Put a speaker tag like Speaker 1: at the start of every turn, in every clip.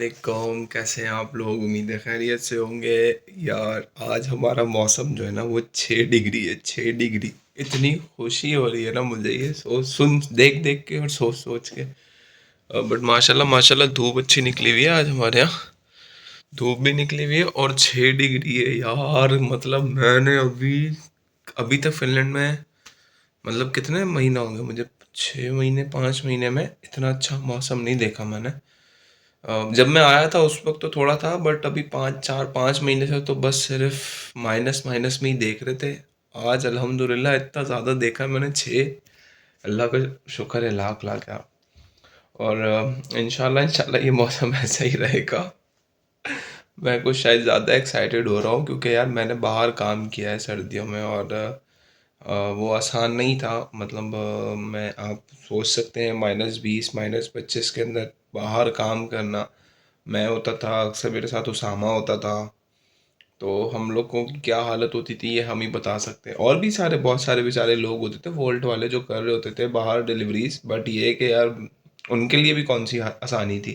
Speaker 1: अस्सलामुअलैकुम। कैसे हैं आप लोग? उम्मीद है खैरियत से होंगे। यार आज हमारा मौसम जो है ना वो 6 डिग्री है। 6 डिग्री, इतनी खुशी हो रही है ना मुझे ये सोच सुन देख देख के और सोच सोच के। बट माशाल्लाह माशाल्लाह धूप अच्छी निकली हुई है आज हमारे यहाँ। धूप भी निकली हुई है और 6 डिग्री है यार। मतलब मैंने अभी अभी तक फिनलैंड में, मतलब कितने महीना हो गए मुझे, 6 महीने 5 महीने में इतना अच्छा मौसम नहीं देखा मैंने। जब मैं आया था उस वक्त तो थोड़ा था, बट अभी 5 महीने से तो बस सिर्फ माइनस माइनस में ही देख रहे थे। आज अल्हम्दुलिल्लाह इतना ज़्यादा देखा मैंने, 6। अल्लाह का शुक्र है लाख लाख का। और इंशाल्लाह इंशाल्लाह ये मौसम ऐसा ही रहेगा। मैं कुछ शायद ज़्यादा एक्साइटेड हो रहा हूँ क्योंकि यार मैंने बाहर काम किया है सर्दियों में, और वो आसान नहीं था। मतलब मैं, आप सोच सकते हैं -20 -25 के अंदर बाहर काम करना। मैं होता था, अक्सर मेरे साथ उसामा होता था, तो हम लोगों की क्या हालत होती थी ये हम ही बता सकते हैं। और भी सारे बहुत सारे बेचारे लोग होते थे वोल्ट वाले जो कर रहे होते थे बाहर डिलीवरीज, बट ये है कि यार उनके लिए भी कौन सी आसानी थी।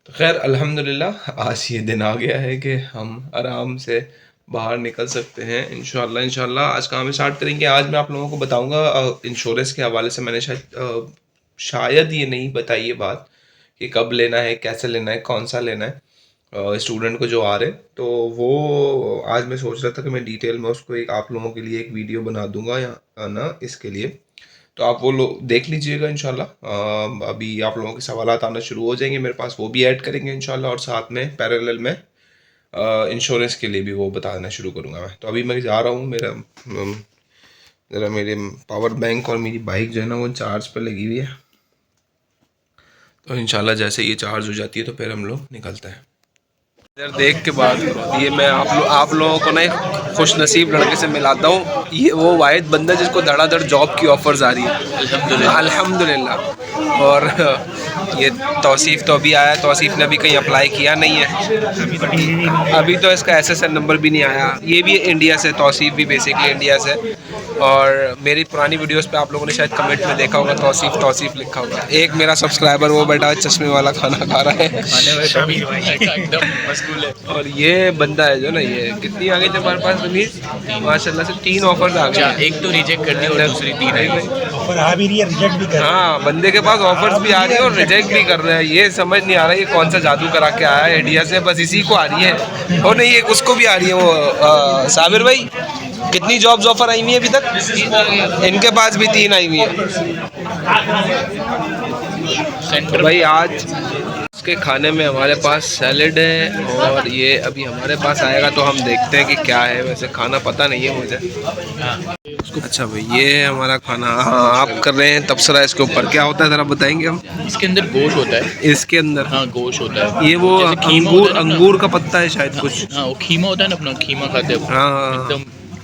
Speaker 1: तो खैर अल्हम्दुलिल्लाह आज ये दिन आ गया है कि हम आराम से बाहर निकल सकते हैं। इंशाल्लाह इंशाल्लाह आज काम स्टार्ट करेंगे। आज मैं आप लोगों को बताऊंगा इंश्योरेंस के हवाले से। मैंने शायद ये नहीं बताई ये बात कि कब लेना है, कैसे लेना है, कौन सा लेना है स्टूडेंट को जो आ रहे। तो वो आज मैं सोच रहा था कि मैं डिटेल में उसको एक आप लोगों के लिए एक वीडियो बना दूंगा या ना इसके लिए। तो आप वो लोग देख लीजिएगा इंशाल्लाह। अभी आप लोगों के सवालात आना शुरू हो जाएंगे मेरे पास, वो भी ऐड करेंगे इंशाल्लाह, और साथ में पैरेलल में इंश्योरेंस के लिए भी वो बताना शुरू करूँगा मैं। तो अभी मैं जा रहा हूँ। ज़रा मेरे पावर बैंक और मेरी बाइक जो है ना वो चार्ज पर लगी हुई है, तो इंशाल्लाह जैसे ये चार्ज हो जाती है तो फिर हम लोग निकलते हैं। इधर देख के बात करो, ये मैं आप लोगों को ना एक खुश नसीब लड़के से मिलाता हूँ। ये वो वाहिद बंदा जिसको धड़ाधड़ जॉब की ऑफर्स आ रही है अल्हम्दुलिल्लाह। और ये तौसीफ़ तो अभी आया, तौसीफ़ ने अभी कहीं अप्लाई किया नहीं है अभी तो इसका SSN नंबर भी नहीं आया। ये भी इंडिया से, तौसीफ़ भी बेसिकली इंडिया से। और मेरी पुरानी वीडियोस पे आप लोगों ने शायद कमेंट में देखा होगा तौसीफ़ तौसीफ़ लिखा होगा। एक मेरा सब्सक्राइबर वो बैठा चश्मे वाला खाना खा रहा है और ये बंदा है जो ना, ये कितनी आ गई थी हमारे पास रिलीज, माशाल्लाह से 3 ऑफर्स आ गए।
Speaker 2: एक तो रिजेक्ट कर दी और दूसरी 3 आई।
Speaker 3: ऑफर आ भी रही है, रिजेक्ट भी कर रही है।
Speaker 1: हाँ, बंदे के पास ऑफर्स भी आ रही है और रिजेक्ट भी कर रहे हैं। ये समझ नहीं आ रहा है ये कौन सा जादू करा के आया है इंडिया से, बस इसी को आ रही है। और नहीं, एक उसको भी आ रही है वो साबिर भाई। कितनी जॉब्स ऑफर आई हुई है अभी तक? इनके पास भी 3 आई हुई है। तो भाई आज उसके खाने में हमारे पास सैलेड है, और ये अभी हमारे पास आएगा तो हम देखते हैं कि क्या है। वैसे खाना पता नहीं है मुझे। अच्छा भाई, ये है हमारा खाना। हाँ, आप कर रहे हैं तबसरा इसके ऊपर, क्या होता है ज़रा बताएंगे हम?
Speaker 2: इसके अंदर गोश्त होता है।
Speaker 1: इसके अंदर
Speaker 2: हाँ गोश्त होता है।
Speaker 1: ये वो
Speaker 2: जैसे खीमा
Speaker 1: अंगूर
Speaker 2: होता है ना
Speaker 1: अंगूर का पत्ता है शायद कुछ।
Speaker 2: हाँ वो खीमा होता है ना, अपना खीमा खाते हैं
Speaker 1: हाँ।
Speaker 2: एकदम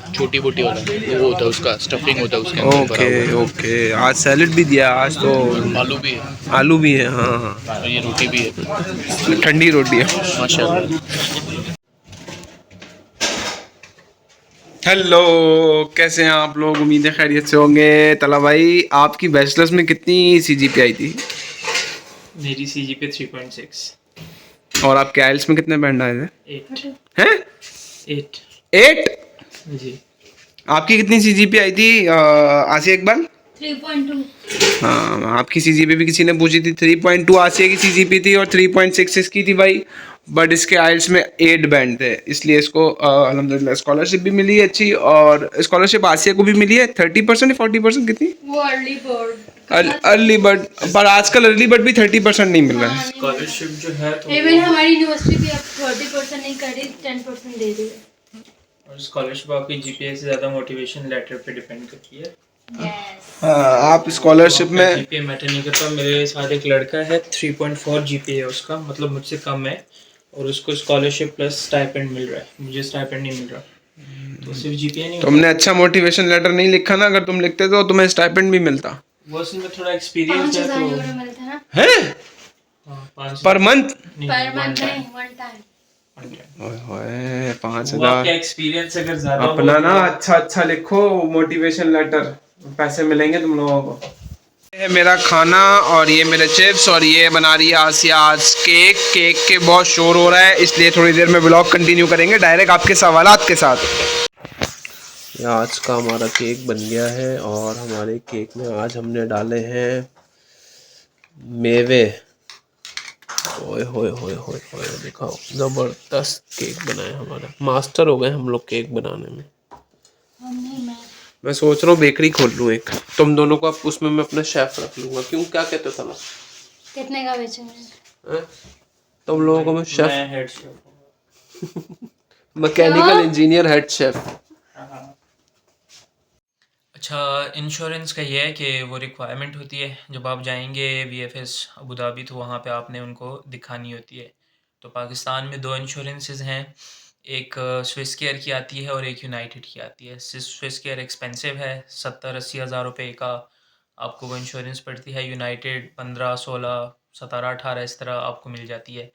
Speaker 2: छोटी बोटी वाला, वो होता है, उसका स्टफिंग होता है उसके अंदर भरा
Speaker 1: ओके
Speaker 2: हुआ।
Speaker 1: ओके, आज सैलेड भी दिया आज तो।
Speaker 2: आलू भी है
Speaker 1: आलू भी है, हाँ हाँ।
Speaker 2: और ये रोटी भी है,
Speaker 1: ठंडी रोटी है
Speaker 2: माशाल्लाह।
Speaker 1: हेलो, कैसे हैं आप लोग? उम्मीद है खैरियत से होंगे। तला भाई, आपकी बैचलर्स में कितनी CGPA आई थी?
Speaker 4: मेरी CGPA 3.6।
Speaker 1: और आपके आइल्स में कितने बैंड आए थे?
Speaker 4: 8।
Speaker 1: हैं?
Speaker 4: 8
Speaker 1: 8?
Speaker 4: जी।
Speaker 1: आपकी कितनी CGPA आई थी आसिया इकबाल?
Speaker 5: 3.2।
Speaker 1: हाँ, आपकी CGPA भी किसी ने पूछी थी। 3.2 आसिया की CGPA थी और 3.6 इसकी थी भाई। बट इसके आइल्स में 8 बैंड थे, इसलिए इसको अल्हम्दुलिल्लाह स्कॉलरशिप भी मिली है अच्छी। और स्कॉलरशिप आसिया को भी मिली है 30% या 40%, कितनी?
Speaker 5: वो अर्ली बर्ड।
Speaker 1: अर्ली बर्ड, पर आजकल अर्ली बर्ड भी 30% नहीं मिल रहा है।
Speaker 4: स्कॉलरशिप जो है तो
Speaker 5: इवन हमारी यूनिवर्सिटी भी अब 30% नहीं कर रही, 10% दे रही है।
Speaker 4: और स्कॉलरशिप आपकी GPA से ज़्यादा मोटिवेशन लेटर पे डिपेंड करती है।
Speaker 1: हाँ, आप स्कॉलरशिप में
Speaker 4: GPA मैटर नहीं करता। मेरे साथ एक लड़का है 3.4 GPA है उसका, मतलब मुझसे कम है, और उसको स्कॉलरशिप प्लस स्टाइपेंड मिल रहा है। मुझे स्टाइपेंड नहीं मिल रहा, तो सिर्फ GPA नहीं।
Speaker 1: तुमने अच्छा मोटिवेशन लेटर नहीं लिखा ना, अगर तुम लिखते तो तुम्हें स्टाइपेंड भी मिलता।
Speaker 4: वो असल में थोड़ा एक्सपीरियंस है
Speaker 5: 5,000
Speaker 4: तो।
Speaker 5: यूरो मिलता है ना
Speaker 1: है
Speaker 4: हाँ, 5
Speaker 1: पर मंथ?
Speaker 5: पर मंथ नहीं, वन टाइम।
Speaker 1: 5,000
Speaker 4: एक्सपीरियंस अगर ज्यादा
Speaker 1: अपना ना अच्छा अच्छा लिखो मोटिवेशन लेटर, पैसे मिलेंगे तुम लोगों को। है मेरा खाना और ये मेरे चिप्स और ये बना रही है आसिया आज केक। केक के बहुत शोर हो रहा है इसलिए थोड़ी देर में ब्लॉग कंटिन्यू करेंगे डायरेक्ट आपके सवालात के साथ। आज का हमारा केक बन गया है और हमारे केक में आज हमने डाले हैं मेवे। ओए होए होए होए होए दिखाओ, ज़बरदस्त केक बना है हमारा। मास्टर हो गए हम लोग केक बनाने में। मैं सोच रहा हूँ बेकरी खोल लूँ एक, तुम दोनों को अब उसमें मैं अपना शेफ रख लूँगा। क्यों, क्या कहते हो सला?
Speaker 5: कितने का बेचेंगे?
Speaker 1: तुम लोगों को मैं शेफ,
Speaker 4: मैं head chef
Speaker 1: mechanical engineer head chef.
Speaker 4: अच्छा, इंश्योरेंस का ये है कि वो रिक्वायरमेंट होती है जब आप जाएंगे VFS अबू धाबी, तो वहाँ पे आपने उनको दिखानी होती है। तो पाकिस्तान में 2 इंश्योरेंसेस हैं, एक स्विस केयर की आती है और एक यूनाइटेड की आती है। स्विस केयर एक्सपेंसिव है, 70-80 हज़ार रुपये का आपको वो इंश्योरेंस पड़ती है। यूनाइटेड 15, 16, 17, 18 इस तरह आपको मिल जाती है।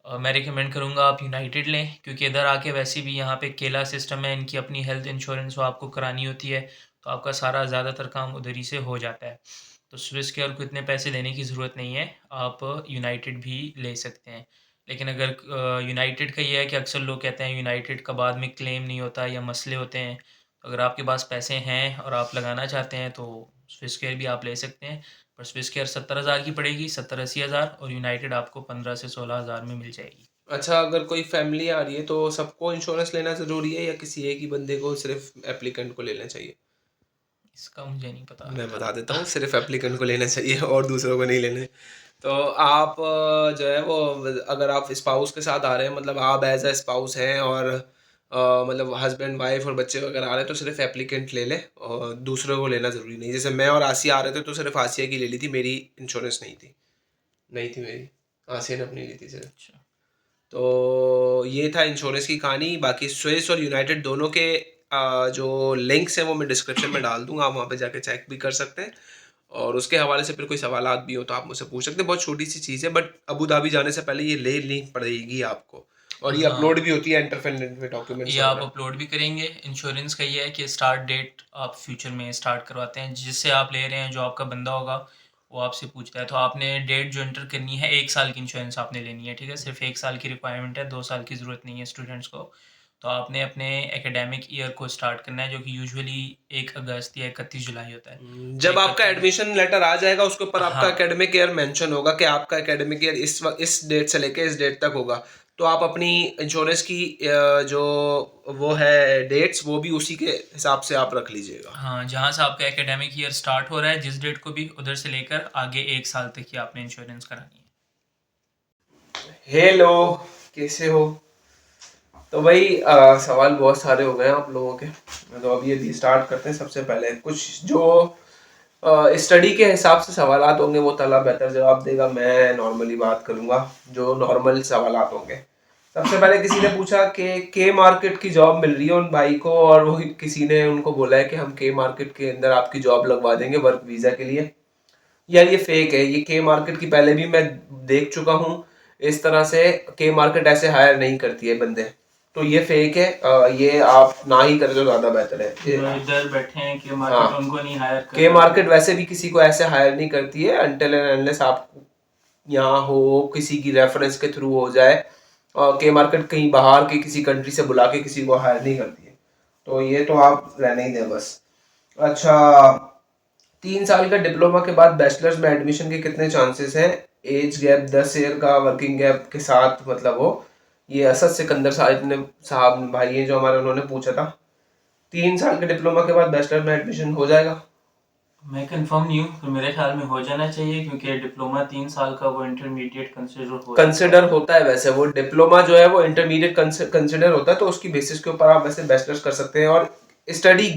Speaker 4: मैं रिकमेंड करूँगा आप यूनाइटेड लें, क्योंकि इधर आके वैसे भी यहाँ पे केला सिस्टम है, इनकी अपनी हेल्थ इंश्योरेंस वो आपको करानी होती है, तो आपका सारा ज़्यादातर काम उधर ही से हो जाता है। तो स्विस केयर को इतने पैसे देने की ज़रूरत नहीं है, आप यूनाइटेड भी ले सकते हैं। लेकिन अगर यूनाइटेड का ये है कि अक्सर लोग कहते हैं यूनाइटेड का बाद में क्लेम नहीं होता या मसले होते हैं, तो अगर आपके पास पैसे हैं और आप लगाना चाहते हैं तो स्विस केयर भी आप ले सकते हैं। पर स्विस केयर 70,000 की पड़ेगी, 70-80 हज़ार, और यूनाइटेड आपको 15 से 16 हज़ार में मिल जाएगी।
Speaker 1: अच्छा, अगर कोई फैमिली आ रही है तो सबको इंश्योरेंस लेना ज़रूरी है या किसी एक ही बंदे को, सिर्फ एप्लीकेंट को लेना चाहिए?
Speaker 4: इसका मुझे नहीं पता।
Speaker 1: मैं बता देता हूँ, सिर्फ एप्लीकेंट को लेना चाहिए और दूसरों को नहीं लेने। तो आप जो है वो, अगर आप स्पाउस के साथ आ रहे हैं, मतलब आप एज अ स्पाउस हैं और मतलब हस्बैंड वाइफ और बच्चे वगैरह आ रहे हैं, तो सिर्फ एप्लीकेंट ले लें और दूसरों को लेना ज़रूरी नहीं। जैसे मैं और आसिया आ रहे थे तो सिर्फ आसिया की ले ली थी, मेरी इंश्योरेंस नहीं थी मेरी, आसिया ने अपनी ली थी सिर्फ।
Speaker 4: अच्छा,
Speaker 1: तो ये था इंश्योरेंस की कहानी। बाकी स्विस और यूनाइटेड दोनों के जो लिंक्स हैं वो मैं डिस्क्रिप्शन में डाल दूंगा, आप वहाँ पे जाके चेक भी कर सकते हैं। और उसके हवाले से फिर कोई सवालात भी हो तो आप मुझसे पूछ सकते हैं। बहुत छोटी सी चीज़ है, बट अबू धाबी जाने से पहले ये लेनी पड़ेगी आपको, और ये
Speaker 4: हाँ।
Speaker 1: अपलोड भी होती है इंटरफेरेंट में डॉक्यूमेंट्स
Speaker 4: ये आप अपलोड भी करेंगे। इंश्योरेंस का ये है कि स्टार्ट डेट आप फ्यूचर में स्टार्ट करवाते हैं, जिससे आप ले रहे हैं, जो आपका बंदा होगा वो आपसे पूछता है, तो आपने डेट जो एंटर करनी है, 1 साल की इंश्योरेंस आपने लेनी है, ठीक है। सिर्फ 1 साल की रिक्वायरमेंट है, 2 साल की ज़रूरत नहीं है स्टूडेंट्स को। तो आपने अपने एकेडमिक ईयर को स्टार्ट करना है, जो कि यूजुअली 1 अगस्त या 31 जुलाई होता है।
Speaker 1: जब आपका एडमिशन लेटर आ जाएगा उसके ऊपर आपका
Speaker 4: हाँ।
Speaker 1: एकेडमिक ईयर मेंशन होगा कि आपका एकेडमिक ईयर इस डेट से लेके इस डेट तक होगा। तो आप अपनी इंश्योरेंस की जो वो है डेट्स, वो भी उसी के हिसाब से आप रख लीजिएगा।
Speaker 4: हाँ, जहाँ से आपका एकेडमिक ईयर स्टार्ट हो रहा है, जिस डेट को भी, उधर से लेकर आगे 1 साल तक की आपने इंश्योरेंस करानी है।
Speaker 1: हेलो, कैसे हो? तो भाई सवाल बहुत सारे हो गए हैं आप लोगों के, तो अब ये स्टार्ट करते हैं। सबसे पहले कुछ जो स्टडी के हिसाब से सवालात होंगे वो तला बेहतर जवाब देगा, मैं नॉर्मली बात करूंगा जो नॉर्मल सवालात होंगे। सबसे पहले किसी ने पूछा कि के मार्केट की जॉब मिल रही है उन भाई को, और वो किसी ने उनको बोला है कि हम के मार्केट के अंदर आपकी जॉब लगवा देंगे वर्क वीज़ा के लिए। यार ये फेक है। ये के मार्केट की पहले भी मैं देख चुका हूँ, इस तरह से के मार्केट ऐसे हायर नहीं करती है बंदे, तो ये फेक है। ये आप ना ही करें तो ज़्यादा बेहतर है।
Speaker 4: इधर बैठे हैं कि मार्केट
Speaker 1: हाँ।
Speaker 4: उनको नहीं हायर कर
Speaker 1: के मार्केट वैसे भी किसी को ऐसे हायर नहीं करती है अनटिल एंड अनलेस आप यहाँ हो, किसी की रेफरेंस के थ्रू हो जाए। और के मार्केट कहीं बाहर के किसी कंट्री से बुला के किसी को हायर नहीं करती है, तो ये तो आप रहने ही दें बस। अच्छा, 3 साल का डिप्लोमा के बाद बैचलर्स में एडमिशन के कितने चांसेस हैं? एज गैप 10 ईयर का वर्किंग गैप के साथ, मतलब हो। ये असद सिकंदर साहब भाई हैं जो हमारे, उन्होंने पूछा था। 3 साल के डिप्लोमा के बाद बैचलर में एडमिशन हो जाएगा?
Speaker 4: मैं कंफर्म नहीं हूँ, तो मेरे ख्याल में हो जाना चाहिए, क्योंकि डिप्लोमा 3 साल का वो इंटरमीडिएट
Speaker 1: कंसिडर होता है। वैसे वो डिप्लोमा जो है वो इंटरमीडिएट कंसिडर होता है, तो उसकी बेसिस के ऊपर आप वैसे बैचलर्स कर सकते हैं। और स्टडी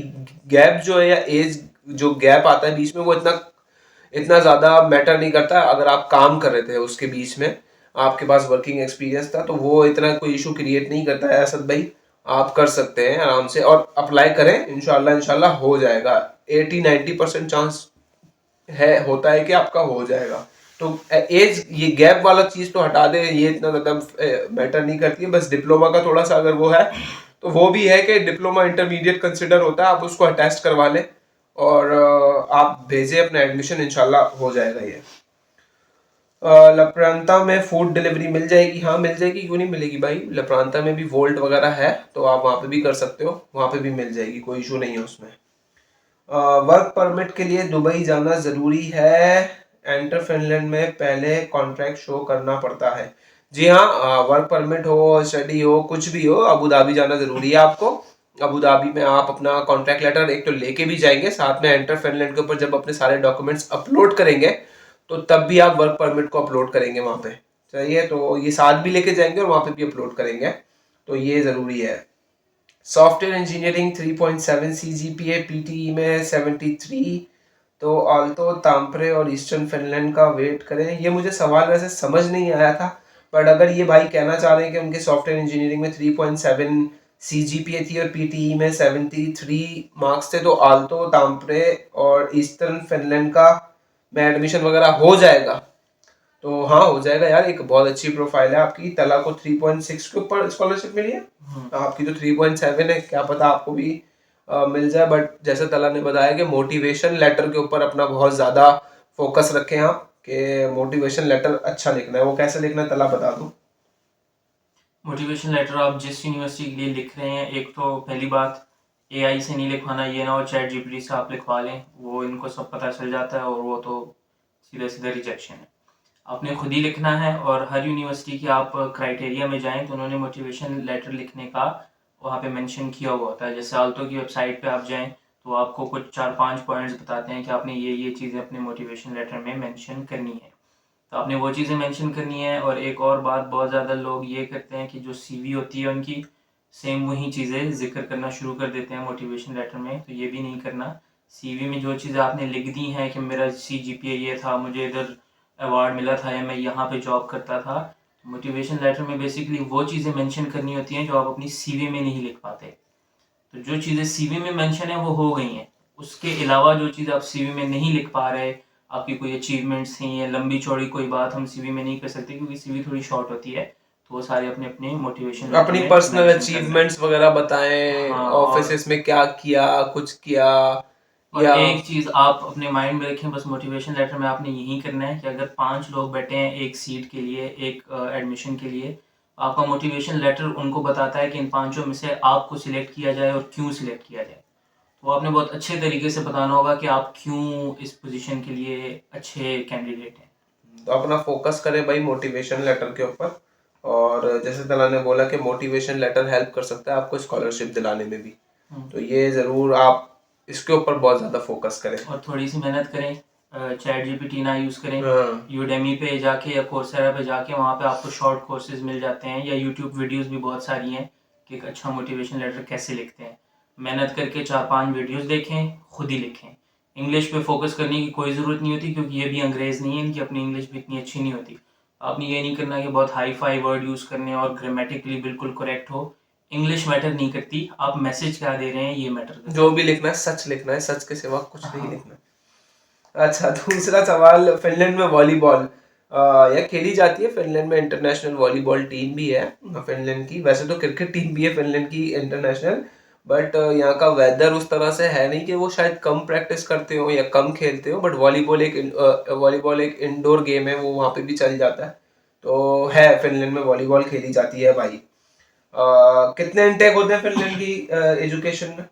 Speaker 1: गैप जो है या एज जो गैप आता है बीच में, वो इतना ज़्यादा मैटर नहीं करता। अगर आप काम कर रहे थे उसके बीच में, आपके पास वर्किंग एक्सपीरियंस था, तो वो इतना कोई इशू क्रिएट नहीं करता है। असद भाई, आप कर सकते हैं आराम से और अप्लाई करें, इंशाल्लाह हो जाएगा। 80-90% चांस होता है कि आपका हो जाएगा। तो एज, ये गैप वाला चीज़ तो हटा दे, ये इतना ज़्यादा मैटर नहीं करती है। बस डिप्लोमा का थोड़ा सा अगर वो है, तो वो भी है कि डिप्लोमा इंटरमीडिएट कंसिडर होता है, आप उसको अटैच करवा लें और आप भेजें अपना एडमिशन, इंशाल्लाह हो जाएगा ये। लप्रांता में फूड डिलीवरी मिल जाएगी? हाँ मिल जाएगी, क्यों नहीं मिलेगी भाई। लप्रांता में भी वोल्ट वगैरह है, तो आप वहाँ पे भी कर सकते हो, वहाँ पे भी मिल जाएगी, कोई इशू नहीं है उसमें। वर्क परमिट के लिए दुबई जाना ज़रूरी है? एंटर फिनलैंड में पहले कॉन्ट्रैक्ट शो करना पड़ता है। जी हाँ, वर्क परमिट हो, स्टडी हो, कुछ भी हो, अबू धाबी जाना ज़रूरी है आपको। अबू धाबी में आप अपना कॉन्ट्रैक्ट लेटर एक तो लेके भी जाएंगे, साथ में एंटर फिनलैंड के ऊपर जब अपने सारे डॉक्यूमेंट्स अपलोड करेंगे तो तब भी आप वर्क परमिट को अपलोड करेंगे वहाँ पे। चाहिए तो ये साथ भी लेके जाएंगे और वहाँ पे भी अपलोड करेंगे, तो ये ज़रूरी है। सॉफ्टवेयर इंजीनियरिंग 3.7 CGPA, PTE में 73, तो आल्तो, ताम्परे और ईस्टर्न फिनलैंड का वेट करें। ये मुझे सवाल वैसे समझ नहीं आया था, बट अगर ये भाई कहना चाह रहे हैं कि उनके सॉफ्टवेयर इंजीनियरिंग में 3.7 CGPA थी और PTE में 73 मार्क्स थे, तो आल्तो, ताम्परे और ईस्टर्न फिनलैंड का में एडमिशन वगैरह हो जाएगा। तो हाँ हो जाएगा यार, एक बहुत अच्छी प्रोफाइल है आपकी। तला को 3.6 के ऊपर स्कॉलरशिप मिली है, आपकी तो 3.7 है, क्या पता आपको भी मिल जाए। बट जैसे तला ने बताया कि मोटिवेशन लेटर के ऊपर अपना बहुत ज़्यादा फोकस रखें आप, कि मोटिवेशन लेटर अच्छा लिखना है। वो कैसे लिखना है तला बता दूँ?
Speaker 4: मोटिवेशन लेटर आप जिस यूनिवर्सिटी के लिए लिख रहे हैं, एक तो पहली बात AI से नहीं लिखवाना, ये ना हो चैट GPT से आप लिखवा लें, वो इनको सब पता चल जाता है और वो तो सीधे सीधे रिजेक्शन है। आपने खुद ही लिखना है, और हर यूनिवर्सिटी के आप क्राइटेरिया में जाएं तो उन्होंने मोटिवेशन लेटर लिखने का वहाँ पे मेंशन किया हुआ होता है। जैसे आल्तो की वेबसाइट पे आप जाएं तो आपको कुछ 4-5 पॉइंट्स बताते हैं कि आपने ये चीज़ें अपने मोटिवेशन लेटर में मेंशन करनी है, तो आपने वो चीज़ें मेंशन करनी है। और एक और बात, बहुत ज़्यादा लोग ये करते हैं कि जो CV होती है उनकी, सेम वही चीज़ें जिक्र करना शुरू कर देते हैं मोटिवेशन लेटर में, तो ये भी नहीं करना। CV में जो चीज़ें आपने लिख दी हैं कि मेरा CGPA ये था, मुझे इधर अवार्ड मिला था, या मैं यहाँ पे जॉब करता था, मोटिवेशन लेटर में बेसिकली वो चीज़ें मेंशन करनी होती हैं जो आप अपनी CV में नहीं लिख पाते। तो जो चीज़ें CV में मेंशन है वो हो गई हैं, उसके अलावा जो चीज़ आप CV में नहीं लिख पा रहे, आपकी कोई अचीवमेंट्स हैं या लंबी चौड़ी कोई बात हम CV में नहीं कर सकते क्योंकि CV थोड़ी शॉर्ट होती है, तो वो सारे अपने अपने मोटिवेशन
Speaker 1: अपनी पर्सनल अचीवमेंट्स वगैरह बताएं,
Speaker 4: हाँ,
Speaker 1: ऑफिस में क्या किया, कुछ किया।
Speaker 4: और
Speaker 1: या
Speaker 4: एक चीज़ आप अपने माइंड में रखें, बस मोटिवेशन लेटर में आपने यही करना है कि अगर 5 लोग बैठे हैं एक सीट के लिए, एक एडमिशन के लिए, आपका मोटिवेशन लेटर उनको बताता है कि इन 5 में से आपको सिलेक्ट किया जाए और क्यों सिलेक्ट किया जाए। तो आपने बहुत अच्छे तरीके से बताना होगा कि आप क्यों इस पोजीशन के लिए अच्छे कैंडिडेट हैं।
Speaker 1: तो अपना फोकस करें भाई मोटिवेशन लेटर के ऊपर। और जैसे तला ने बोला कि मोटिवेशन लेटर हेल्प कर सकता है आपको स्कॉलरशिप दिलाने में भी, तो ये ज़रूर आप इसके ऊपर बहुत ज़्यादा फोकस करें
Speaker 4: और थोड़ी सी मेहनत करें, चैट GPT ना यूज़ करें।
Speaker 1: हाँ।
Speaker 4: यूडेमी पे जाके या कोर्सेरा पे जाके वहाँ पे आपको शॉर्ट कोर्सेज मिल जाते हैं, या यूट्यूब वीडियोस भी बहुत सारी हैं कि एक अच्छा मोटिवेशन लेटर कैसे लिखते हैं। मेहनत करके 4-5 वीडियोस देखें, खुद ही लिखें। इंग्लिश पे फोकस करने की कोई ज़रूरत नहीं होती क्योंकि ये भी अंग्रेज़ नहीं है, इनकी अपनी इंग्लिश भी इतनी अच्छी नहीं होती। आपने ये नहीं करना कि बहुत हाई फाई वर्ड यूज़ करने और ग्रामेटिकली बिल्कुल करेक्ट हो। इंग्लिश मैटर नहीं करती, आप मैसेज क्या दे रहे हैं ये मैटर करता है।
Speaker 1: जो भी लिखना है सच लिखना है, सच के सिवा कुछ नहीं लिखना है। अच्छा, दूसरा सवाल, फिनलैंड में वॉलीबॉल या खेली जाती है? फिनलैंड में इंटरनेशनल वॉलीबॉल टीम भी है फिनलैंड की, वैसे तो क्रिकेट टीम भी है फिनलैंड की इंटरनेशनल, बट यहाँ का वेदर उस तरह से है नहीं कि वो शायद कम प्रैक्टिस करते हो या कम खेलते हो। बट वॉलीबॉल एक इंडोर गेम है, वो वहाँ पे भी चल जाता है, तो है फिनलैंड में वॉलीबॉल खेली जाती है भाई। कितने इंटेक होते हैं फिनलैंड की एजुकेशन में?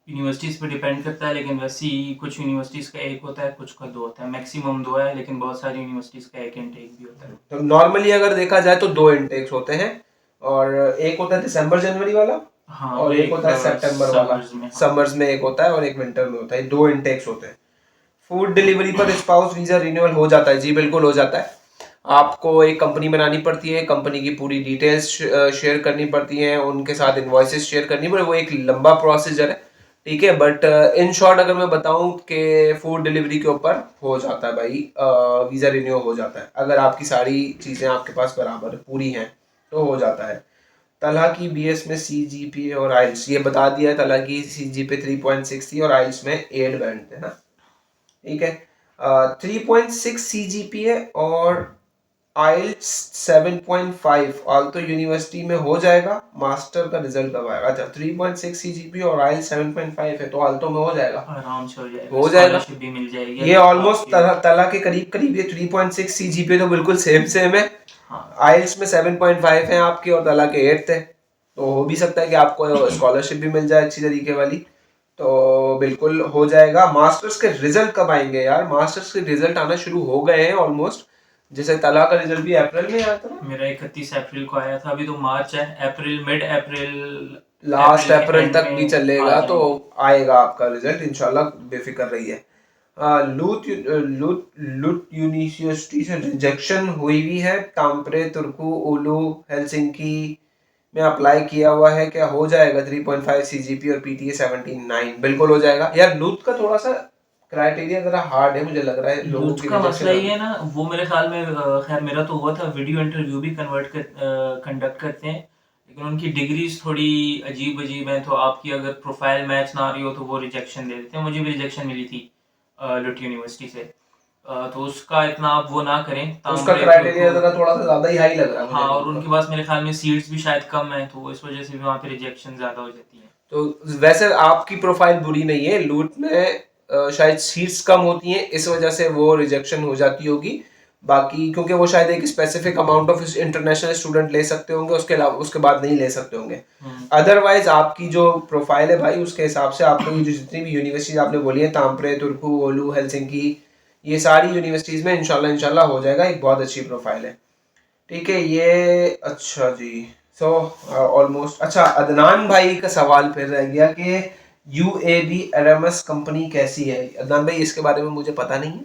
Speaker 4: यूनिवर्सिटीज़ पे डिपेंड करता है, लेकिन वैसे ही कुछ यूनिवर्सिटीज़ का 1 होता है, कुछ का 2 होता है, मैक्सिमम 2 है, लेकिन बहुत सारी यूनिवर्सिटीज़ का 1 इनटेक भी होता है।
Speaker 1: तो नॉर्मली अगर देखा जाए तो 2 इंटेक्स होते हैं, और एक होता है दिसंबर जनवरी वाला,
Speaker 4: हाँ,
Speaker 1: और एक होता है सितंबर वाला।
Speaker 4: समर्स में, हाँ।
Speaker 1: समर्स में एक होता है और एक विंटर में होता है, 2 इंटेक्स होते हैं। फूड डिलीवरी पर स्पाउस वीज़ा रिन्यूअल हो जाता है? जी बिल्कुल हो जाता है। आपको एक कंपनी बनानी पड़ती है, कंपनी की पूरी डिटेल्स शेयर करनी पड़ती हैं, उनके साथ इनवॉइसेस शेयर करनी पड़े, वो एक लंबा प्रोसीजर है, ठीक है। बट इन शॉर्ट अगर मैं बताऊं कि फूड डिलीवरी के ऊपर हो जाता है भाई, वीज़ा रिन्यू हो जाता है अगर आपकी सारी चीज़ें आपके पास बराबर पूरी हैं तो हो जाता है। तला की BS में CGPA और आइल्स, ये बता दिया है, तला की CGPA 3.6 थी और आइल्स में 8 बैंड थे ना, ठीक है। 3.6 CGPA और आइल्स 7.5 आल्तो यूनिवर्सिटी में हो जाएगा। मास्टर का रिजल्ट कब आएगा? अच्छा 3.6 सीजीपी और आइल्स 7.5 है तो आल्तो में हो जाएगा,
Speaker 4: आराम से हो जाएगा,
Speaker 1: हो जाएगा।
Speaker 4: स्कॉलरशिप भी मिल जाएगी।
Speaker 1: ये ऑलमोस्ट तला के करीब करीब, ये 3.6 सीजीपी तो बिल्कुल सेम है। आइल्स में 7.5 है आपके और तला के 8 है, तो हो भी सकता है कि आपको स्कॉलरशिप भी मिल जाए अच्छी तरीके वाली, तो बिल्कुल हो जाएगा। मास्टर्स के रिजल्ट कब आएंगे यार? मास्टर्स के रिजल्ट आना शुरू हो गए हैं ऑलमोस्ट, जैसे तला का रिजल्ट भी अप्रैल में आया था ना।
Speaker 4: मेरा 31 अप्रैल को आया था, अभी तो मार्च है, अप्रैल मिड अप्रैल
Speaker 1: लास्ट अप्रैल तक
Speaker 4: में
Speaker 1: भी चलेगा
Speaker 4: आ
Speaker 1: तो
Speaker 4: जाएंगे।
Speaker 1: आएगा आपका रिजल्ट इंशाल्लाह, बेफिक्र रहिए। लूट यूनिवर्सिटी से रिजेक्शन हुई हुई है। ताम्परे, तुर्कू, ओलू, हेलसिंकी में अप्लाई किया हुआ है, क्या हो जाएगा? 3.5 सीजीपी और पीटीए 79, बिल्कुल हो जाएगा यार। लूट का थोड़ा सा क्राइटेरिया जरा हार्ड है मुझे लग रहा है, लोगों
Speaker 4: लूट
Speaker 1: की
Speaker 4: का मसला ये
Speaker 1: रिजेक्शन।
Speaker 4: है ना, वो मेरे ख्याल में खैर मेरा तो हुआ था, वीडियो इंटरव्यू भी कंडक्ट करते हैं, लेकिन उनकी डिग्रीज थोड़ी अजीब अजीब हैं, तो आपकी अगर प्रोफाइल मैच ना आ रही हो तो वो रिजेक्शन दे देते हैं। मुझे भी रिजेक्शन मिली थी लुट यूनिवर्सिटी से, तो उसका इतना आप वो ना करें।
Speaker 1: उसका
Speaker 4: तांबरे
Speaker 1: क्राइटेरिया
Speaker 4: तुर्कू,
Speaker 1: जरा थोड़ा सा ज्यादा ही हाई लग रहा है मुझे
Speaker 4: हाँ, और
Speaker 1: लूट का।
Speaker 4: उनके पास मेरे ख्याल में सीट्स भी शायद कम है, तो इस वजह से भी वहाँ पे रिजेक्शन ज्यादा हो जाती है।
Speaker 1: तो वैसे आपकी प्रोफाइल बुरी नहीं है, लूट में शायद सीट्स कम होती हैं, इस वजह से वो रिजेक्शन हो जाती होगी। बाकी क्योंकि वो शायद एक specific amount of international student ले सकते होंगे, उसके अलावा उसके बाद नहीं ले सकते होंगे। अदरवाइज आपकी जो प्रोफाइल है भाई, उसके हिसाब से आप लोग जो जितनी भी यूनिवर्सिटीज आपने बोली है, ताम्परे, तुर्कू, ओलू, हेलसिंकी, ये सारी यूनिवर्सिटीज में इंशाल्लाह हो जाएगा। एक बहुत अच्छी प्रोफाइल है, ठीक है ये। अच्छा जी, सो ऑलमोस्ट। अच्छा, अदनान भाई का सवाल फिर रह गया कि UAB RMS कंपनी कैसी है? अदनान भाई इसके बारे में मुझे पता नहीं है,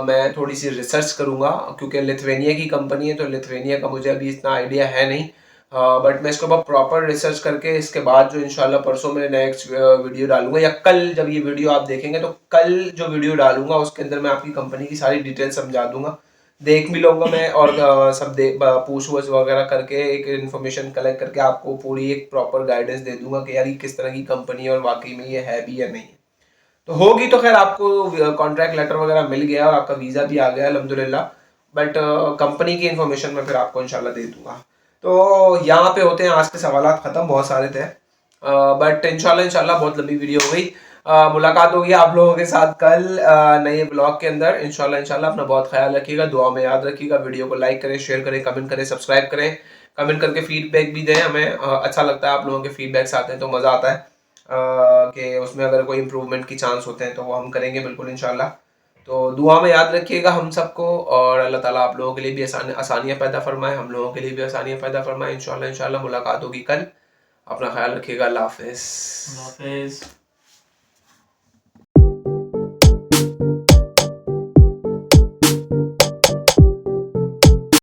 Speaker 1: मैं थोड़ी सी रिसर्च करूंगा, क्योंकि लिथुआनिया की कंपनी है तो लिथुआनिया का मुझे अभी इतना आइडिया है नहीं। बट मैं इसके ऊपर प्रॉपर रिसर्च करके इसके बाद जो इंशाल्लाह परसों में नेक्स्ट वीडियो डालूंगा, या कल जब ये वीडियो आप देखेंगे तो कल जो वीडियो डालूंगा उसके अंदर मैं आपकी कंपनी की सारी डिटेल समझा दूंगा, देख भी लूंगा मैं, और सब पूछ वछ वगैरह करके एक इन्फॉर्मेशन कलेक्ट करके आपको पूरी एक प्रॉपर गाइडेंस दे दूंगा कि यार ये किस तरह की कंपनी है और वाकई में ये है भी या नहीं है। तो होगी तो खैर आपको कॉन्ट्रैक्ट लेटर वगैरह मिल गया और आपका वीज़ा भी आ गया अल्हम्दुलिल्लाह, बट कंपनी की इन्फॉर्मेशन मैं फिर आपको इंशाल्लाह दे दूंगा। तो यहाँ पे होते हैं आज के सवाल ख़त्म, बहुत सारे थे, बट इंशाल्लाह बहुत लंबी वीडियो हो गई। मुलाकात होगी आप लोगों के साथ कल नए ब्लॉग के अंदर इंशाल्लाह। अपना बहुत ख्याल रखिएगा, दुआ में याद रखिएगा। वीडियो को लाइक करें, शेयर करें, कमेंट करें, सब्सक्राइब करें, कमेंट करके फीडबैक भी दें हमें, अच्छा लगता है आप लोगों के फीडबैक्स आते हैं तो मज़ा आता है कि उसमें अगर कोई इम्प्रूवमेंट की चांस होते हैं तो वो हम करेंगे बिल्कुल इंशाल्लाह। तो दुआ में याद रखिएगा हम सबको, और अल्लाह ताला आप लोगों के लिए भी आसानियाँ पैदा फरमाए, हम लोगों के लिए भी आसानियाँ पैदा फरमाए। इंशाल्लाह मुलाकात होगी कल। अपना ख्याल रखिएगा। अल्लाह हाफिज़।
Speaker 4: हाफिज़।